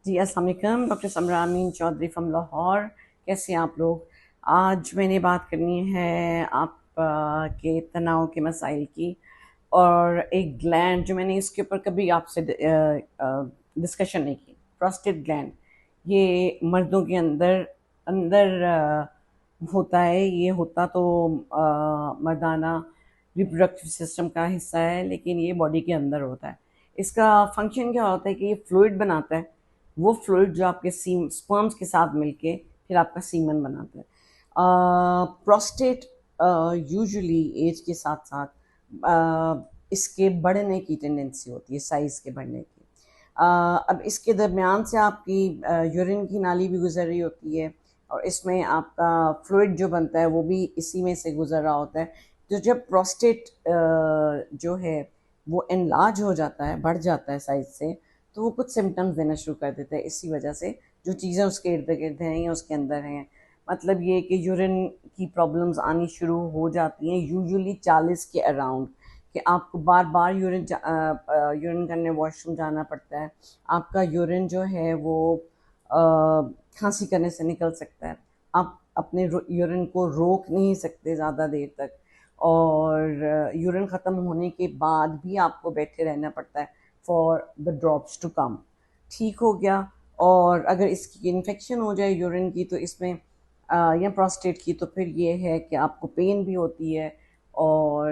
جی السلام علیکم، doctor Samra Amin Chaudhry from Lahore. کیسے ہیں آپ لوگ؟ آج میں نے بات کرنی ہے آپ کے تناؤ کے مسائل کی، اور ایک گلینڈ جو میں نے اس کے اوپر کبھی آپ سے ڈسکشن نہیں کی، پروسٹیٹ گلینڈ. یہ مردوں کے اندر ہوتا ہے. یہ ہوتا تو مردانہ ریپروڈکٹیو سسٹم کا حصہ ہے، لیکن یہ باڈی کے اندر ہوتا ہے. اس کا فنکشن کیا ہوتا ہے کہ یہ فلوئڈ بناتا ہے. وہ فلوئڈ جو آپ کے سپرمز کے ساتھ مل کے پھر آپ کا سیمن بناتا ہے. پروسٹیٹ یوزلی ایج کے ساتھ ساتھ اس کے بڑھنے کی ٹینڈنسی ہوتی ہے، سائز کے بڑھنے کی. اب اس کے درمیان سے آپ کی یورین کی نالی بھی گزر رہی ہوتی ہے، اور اس میں آپ کا فلوئڈ جو بنتا ہے وہ بھی اسی میں سے گزر رہا ہوتا ہے. تو جب پروسٹیٹ جو ہے وہ انلارج ہو جاتا ہے، بڑھ جاتا ہے سائز سے، تو وہ کچھ سمٹمز دینا شروع کر دیتا ہے. اسی وجہ سے جو چیزیں اس کے ارد گرد ہیں یا اس کے اندر ہیں، مطلب یہ کہ یورین کی پرابلمز آنی شروع ہو جاتی ہیں یوزلی 40 کے اراؤنڈ، کہ آپ کو بار بار یورین کرنے واش روم جانا پڑتا ہے. آپ کا یورین جو ہے وہ کھانسی کرنے سے نکل سکتا ہے. آپ اپنے یورین کو روک نہیں سکتے زیادہ دیر تک، اور یورین ختم ہونے کے بعد بھی آپ کو بیٹھے رہنا پڑتا ہے for the drops to come. ٹھیک ہو گیا. اور اگر اس کی انفیکشن ہو جائے یورین کی، تو اس میں یا پروسٹیٹ کی، تو پھر یہ ہے کہ آپ کو پین بھی ہوتی ہے اور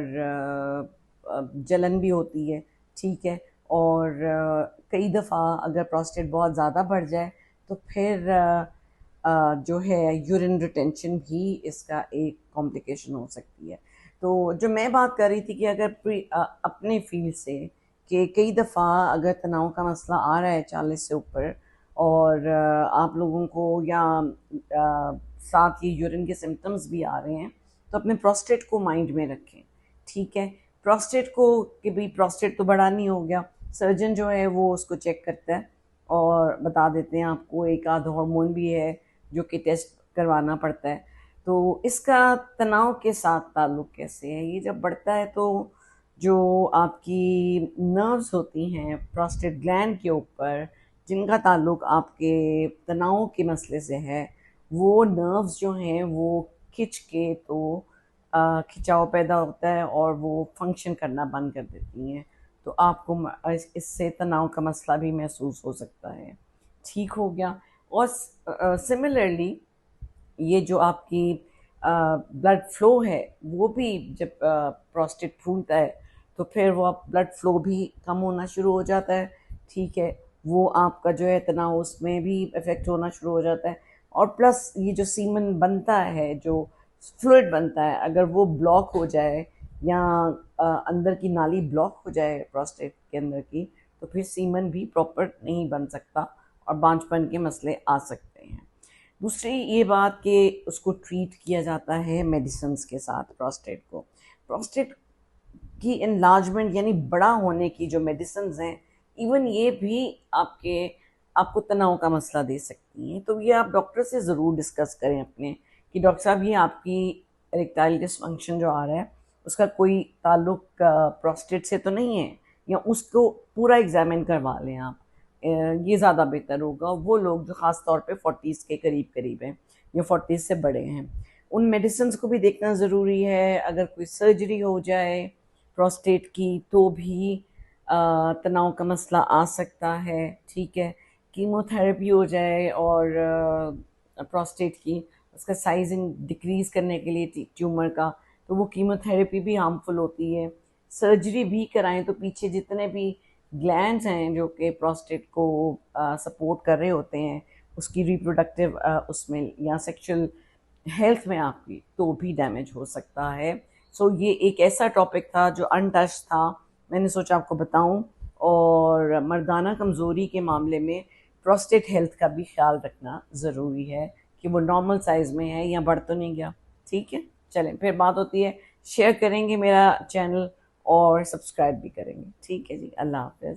جلن بھی ہوتی ہے. ٹھیک ہے. اور کئی دفعہ اگر پروسٹیٹ بہت زیادہ بڑھ جائے تو پھر جو ہے یورین ریٹینشن بھی اس کا ایک کمپلیکیشن ہو سکتی ہے. تو جو میں بات کر رہی تھی کہ اگر اپنے فیلڈ سے کہ کئی دفعہ اگر تناؤ کا مسئلہ آ رہا ہے 40 سے اوپر، اور آپ لوگوں کو یا ساتھ ہی یورین کے سمٹمز بھی آ رہے ہیں، تو اپنے پروسٹیٹ کو مائنڈ میں رکھیں. ٹھیک ہے. پروسٹیٹ کو کہ بھئی پروسٹیٹ تو بڑا نہیں ہو گیا، سرجن جو ہے وہ اس کو چیک کرتا ہے اور بتا دیتے ہیں آپ کو ایک آدھ ہارمون بھی ہے جو کہ ٹیسٹ کروانا پڑتا ہے. تو اس کا تناؤ کے ساتھ تعلق کیسے ہے؟ یہ جب بڑھتا ہے تو جو آپ کی نروز ہوتی ہیں پروسٹیٹ گلینڈ کے اوپر، جن کا تعلق آپ کے تناؤ کے مسئلے سے ہے، وہ نروز جو ہیں وہ کھچ کے تو کھچاؤ پیدا ہوتا ہے اور وہ فنکشن کرنا بند کر دیتی ہیں. تو آپ کو اس سے تناؤ کا مسئلہ بھی محسوس ہو سکتا ہے. ٹھیک ہو گیا. اور سملرلی یہ جو آپ کی بلڈ فلو ہے، وہ بھی جب پروسٹیٹ پھولتا ہے تو پھر وہ بلڈ فلو بھی کم ہونا شروع ہو جاتا ہے. ٹھیک ہے. وہ آپ کا جو ہے تناؤ اس میں بھی افیکٹ ہونا شروع ہو جاتا ہے. اور پلس یہ جو سیمن بنتا ہے، جو فلوئڈ بنتا ہے، اگر وہ بلاک ہو جائے یا اندر کی نالی بلاک ہو جائے پروسٹیٹ کے اندر کی، تو پھر سیمن بھی پراپر نہیں بن سکتا اور بانجھپن کے مسئلے آ سکتے ہیں. دوسری یہ بات کہ اس کو ٹریٹ کیا جاتا ہے میڈیسنز کے ساتھ. پروسٹیٹ کی انلارجمنٹ یعنی بڑا ہونے کی جو میڈیسنز ہیں، ایون یہ بھی آپ کو تناؤ کا مسئلہ دے سکتی ہیں. تو یہ آپ ڈاکٹر سے ضرور ڈسکس کریں اپنے، کہ ڈاکٹر صاحب یہ آپ کی اریکٹائل ڈسفنکشن جو آ رہا ہے اس کا کوئی تعلق پروسٹیٹ سے تو نہیں ہے، یا اس کو پورا ایگزامن کروا لیں آپ. یہ زیادہ بہتر ہوگا. وہ لوگ جو خاص طور پہ 40 کے قریب ہیں یا 40 سے بڑے ہیں، ان میڈیسنز کو بھی دیکھنا ضروری ہے. اگر کوئی سرجری ہو جائے پروسٹیٹ کی تو بھی تناؤ کا مسئلہ آ سکتا ہے. ٹھیک ہے. کیمو تھراپی ہو جائے اور پروسٹیٹ کی اس کا سائزنگ ڈکریز کرنے کے لیے ٹیومر کا، تو وہ کیمو تھراپی بھی ہارمفل ہوتی ہے. سرجری بھی کرائیں تو پیچھے جتنے بھی گلینڈز ہیں جو کہ پروسٹیٹ کو سپورٹ کر رہے ہوتے ہیں، اس کی ریپروڈکٹیو اس میں یا سیکشل ہیلتھ میں آپ کی، تو بھی ڈیمیج ہو سکتا ہے. سو یہ ایک ایسا ٹاپک تھا جو ان ٹچ تھا، میں نے سوچا آپ کو بتاؤں. اور مردانہ کمزوری کے معاملے میں پروسٹیٹ ہیلتھ کا بھی خیال رکھنا ضروری ہے کہ وہ نارمل سائز میں ہے یا بڑھ تو نہیں گیا. ٹھیک ہے. چلیں پھر بات ہوتی ہے. شیئر کریں گے میرا چینل اور سبسکرائب بھی کریں گے. ٹھیک ہے جی. اللہ حافظ.